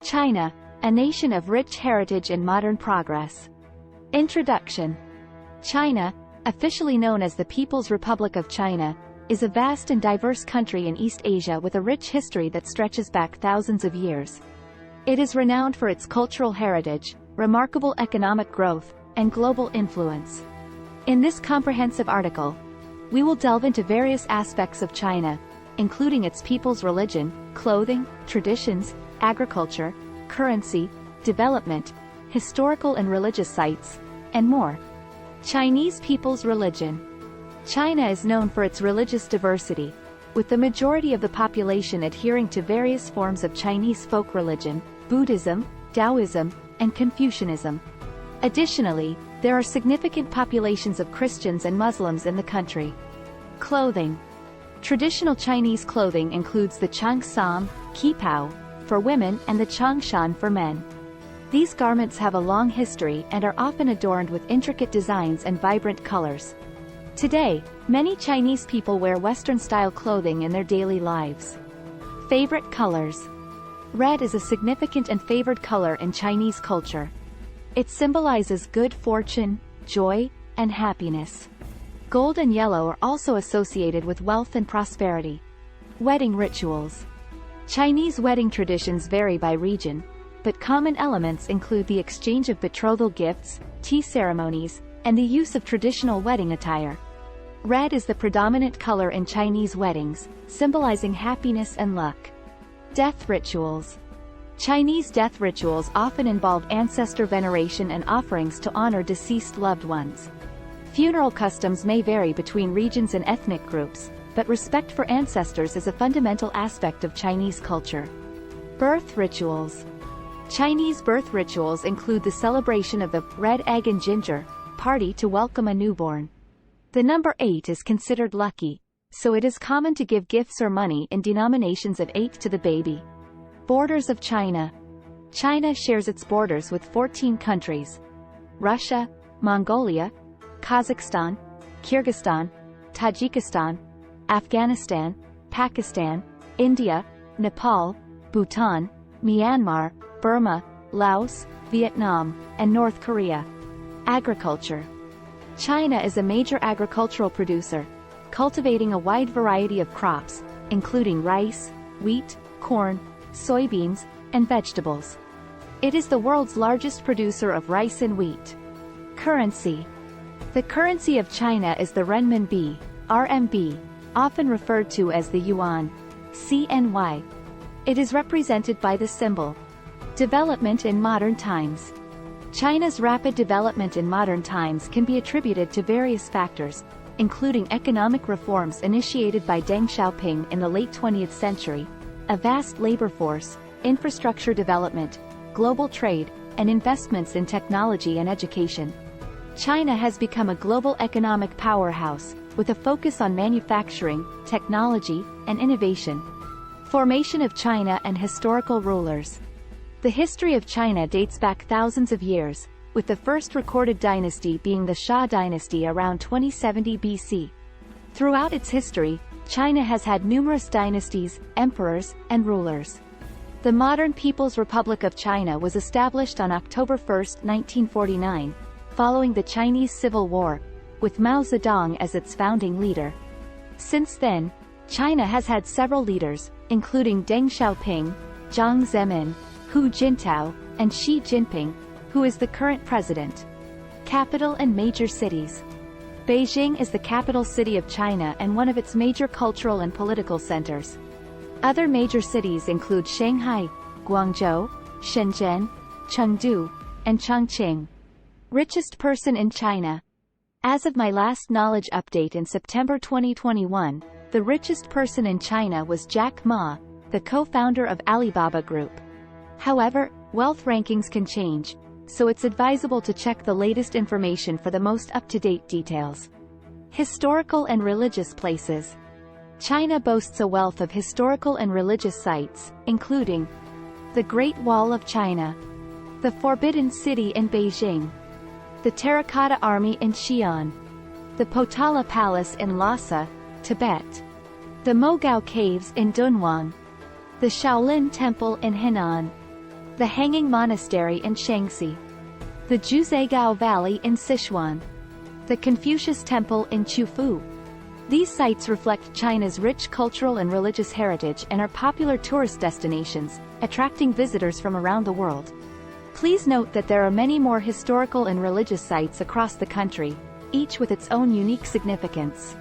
China, a nation of rich heritage and modern progress. Introduction. China, officially known as the People's Republic of China, is a vast and diverse country in East Asia with a rich history that stretches back thousands of years. It is renowned for its cultural heritage, remarkable economic growth, and global influence. In this comprehensive article, we will delve into various aspects of China, including its people's religion, clothing, traditions, agriculture, currency, development, historical and religious sites, and more. Chinese people's religion. China is known for its religious diversity, with the majority of the population adhering to various forms of Chinese folk religion, Buddhism, Taoism, and Confucianism. Additionally, there are significant populations of Christians and Muslims in the country. Clothing. Traditional Chinese clothing includes the Changsam, Qipao, for women and the Changshan for men. These garments have a long history and are often adorned with intricate designs and vibrant colors. Today, many Chinese people wear Western-style clothing in their daily lives. Favorite colors. Red is a significant and favored color in Chinese culture. It symbolizes good fortune, joy, and happiness. Gold and yellow are also associated with wealth and prosperity. Wedding rituals. Chinese wedding traditions vary by region, but common elements include the exchange of betrothal gifts, tea ceremonies, and the use of traditional wedding attire. Red is the predominant color in Chinese weddings, symbolizing happiness and luck. Death rituals. Chinese death rituals often involve ancestor veneration and offerings to honor deceased loved ones. Funeral customs may vary between regions and ethnic groups, but respect for ancestors is a fundamental aspect of Chinese culture. Birth rituals. Chinese birth rituals include the celebration of the red egg and ginger party to welcome a newborn. The number 8 is considered lucky, so it is common to give gifts or money in denominations of 8 to the baby. Borders of China. China shares its borders with 14 countries: Russia, Mongolia, Kazakhstan, Kyrgyzstan, Tajikistan, Afghanistan, Pakistan, India, Nepal, Bhutan, Myanmar, Burma, Laos, Vietnam, and North Korea. Agriculture. China is a major agricultural producer, cultivating a wide variety of crops, including rice, wheat, corn, soybeans, and vegetables. It is the world's largest producer of rice and wheat. Currency. The currency of China is the renminbi, RMB, often referred to as the yuan, CNY. It is represented by the symbol. Development in modern times. China's rapid development in modern times can be attributed to various factors, including economic reforms initiated by Deng Xiaoping in the late 20th century, a vast labor force, infrastructure development, global trade, and investments in technology and education. China has become a global economic powerhouse, with a focus on manufacturing, technology, and innovation. Formation of China and historical rulers. The history of China dates back thousands of years, with the first recorded dynasty being the Xia dynasty around 2070 BC. Throughout its history, China has had numerous dynasties, emperors, and rulers. The modern People's Republic of China was established on October 1, 1949, following the Chinese Civil War, with Mao Zedong as its founding leader. Since then, China has had several leaders, including Deng Xiaoping, Jiang Zemin, Hu Jintao, and Xi Jinping, who is the current president. Capital and major cities. Beijing is the capital city of China and one of its major cultural and political centers. Other major cities include Shanghai, Guangzhou, Shenzhen, Chengdu, and Chongqing. Richest person in China. As of my last knowledge update in September 2021, the richest person in China was Jack Ma, the co-founder of Alibaba Group. However, wealth rankings can change, so it's advisable to check the latest information for the most up-to-date details. Historical and religious places. China boasts a wealth of historical and religious sites, including the Great Wall of China, the Forbidden City in Beijing, the Terracotta Army in Xi'an, the Potala Palace in Lhasa, Tibet, the Mogao Caves in Dunhuang, the Shaolin Temple in Henan, the Hanging Monastery in Shaanxi, the Zhuzaigao Valley in Sichuan, the Confucius Temple in Qufu. These sites reflect China's rich cultural and religious heritage and are popular tourist destinations, attracting visitors from around the world. Please note that there are many more historical and religious sites across the country, each with its own unique significance.